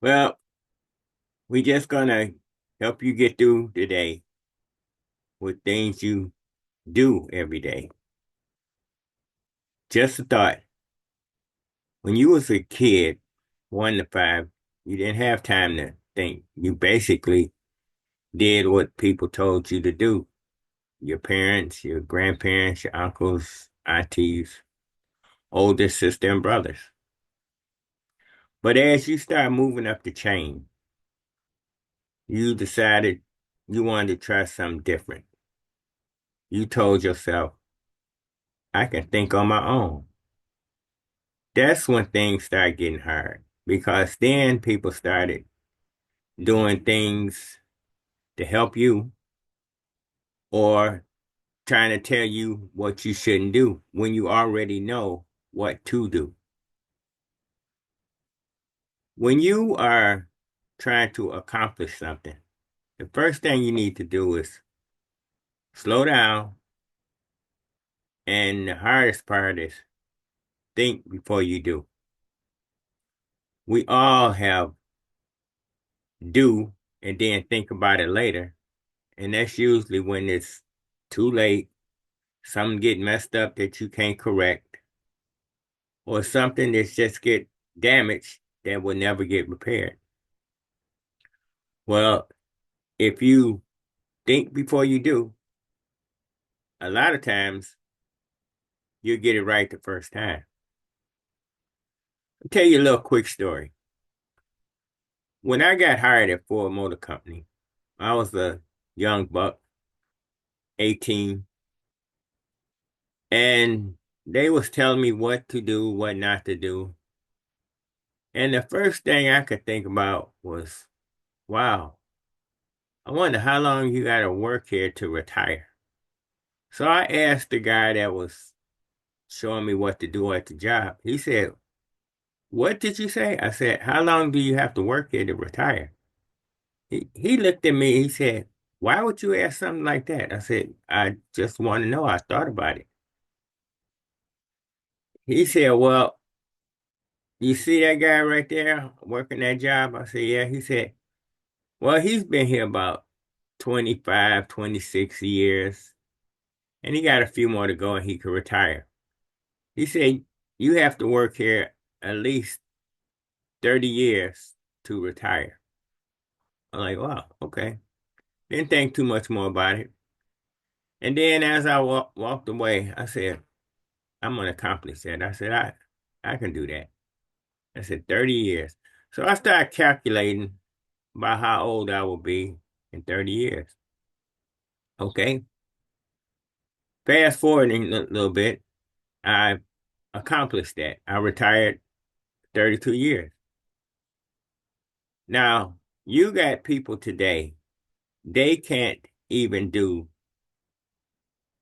Well, we just gonna help you get through the day with things you do every day. Just a thought. When you was a kid, 1 to 5, you didn't have time to think. You basically did what people told you to do. Your parents, your grandparents, your uncles, aunties, older sister and brothers. But as you start moving up the chain, you decided you wanted to try something different. You told yourself, I can think on my own. That's when things started getting hard because then people started doing things to help you or trying to tell you what you shouldn't do when you already know what to do. When you are trying to accomplish something, the first thing you need to do is slow down. And the hardest part is think before you do. We all have do and then think about it later. And that's usually when it's too late, something get messed up that you can't correct, or something that's just get damaged that will never get repaired. Well, if you think before you do, a lot of times you'll get it right the first time. I'll tell you a little quick story. When I got hired at Ford Motor Company, I was a young buck, 18, and they was telling me what to do, what not to do. And the first thing I could think about was, wow, I wonder how long you got to work here to retire. So I asked the guy that was showing me what to do at the job. He said, what did you say? I said, how long do you have to work here to retire? He looked at me. He said, why would you ask something like that? I said, I just want to know. I thought about it. He said, well, you see that guy right there working that job? I said, yeah. He said, well, he's been here about 25, 26 years, and he got a few more to go and he could retire. He said, you have to work here at least 30 years to retire. I'm like, wow, okay. Didn't think too much more about it. And then as I walked away, I said, I'm going to accomplish that. I said, I can do that. I said, 30 years. So I started calculating about how old I will be in 30 years. Okay. Fast forwarding a little bit, I accomplished that. I retired 32 years. Now, you got people today, they can't even do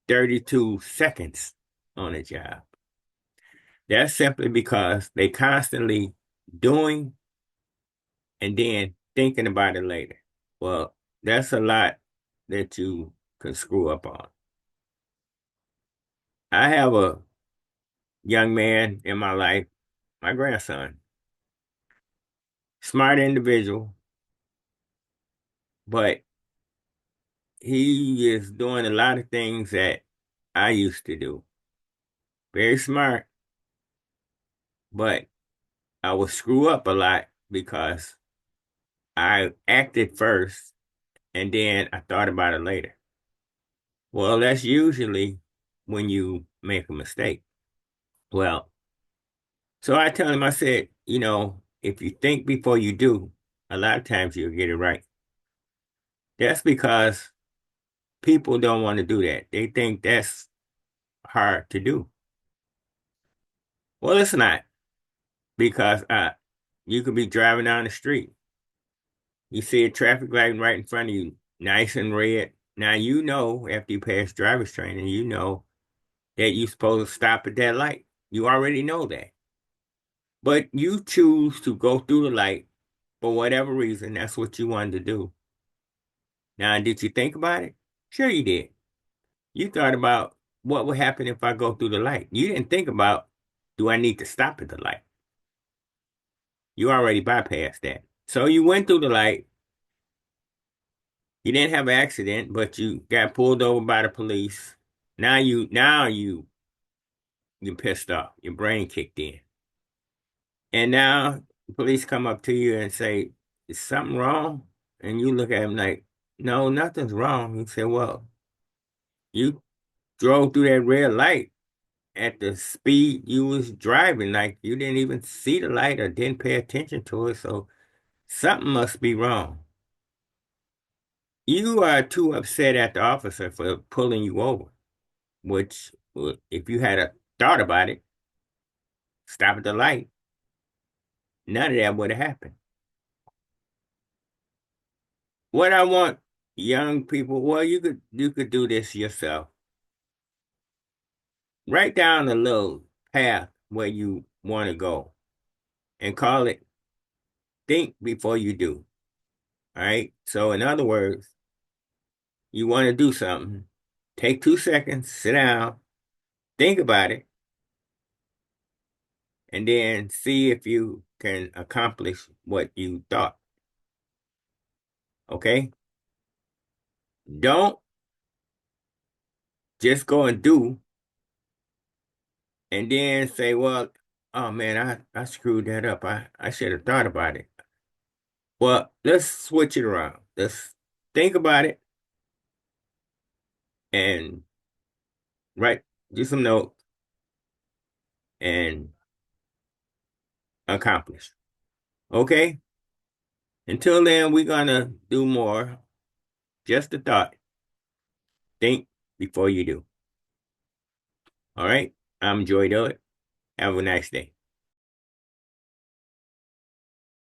32 seconds on a job. That's simply because they constantly doing and then thinking about it later. Well, that's a lot that you can screw up on. I have a young man in my life, my grandson, smart individual, but he is doing a lot of things that I used to do. Very smart, but I would screw up a lot because I acted first and then I thought about it later. Well, that's usually when you make a mistake. Well, so I tell him, I said, if you think before you do, a lot of times you'll get it right. That's because people don't want to do that. They think that's hard to do. Well, it's not because you could be driving down the street. You see a traffic light right in front of you, nice and red. Now you know after you pass driver's training, you know that you're supposed to stop at that light. You already know that. But you choose to go through the light for whatever reason. That's what you wanted to do. Now, did you think about it? Sure you did. You thought about what would happen if I go through the light. You didn't think about, do I need to stop at the light? You already bypassed that. So you went through the light. You didn't have an accident, but you got pulled over by the police. Now you pissed off. Your brain kicked in. And now the police come up to you and say, "Is something wrong?" And you look at them like, "No, nothing's wrong." You say, "Well, you drove through that red light at the speed you was driving, like you didn't even see the light or didn't pay attention to it, so something must be wrong." You are too upset at the officer for pulling you over, which if you had a thought about it, stop at the light, none of that would have happened. What I want young people, well, you could do this yourself. Write down a little path where you want to go and call it think before you do. All right. So in other words, you want to do something, take 2 seconds, sit down, think about it, and then see if you can accomplish what you thought. Okay? Don't just go and do and then say, well, oh man, I screwed that up. I should have thought about it. Well, let's switch it around. Let's think about it and write, do some notes and accomplish. Okay? Until then, we're gonna do more. Just a thought. Think before you do. All right? I'm Joy Doe. Have a nice day.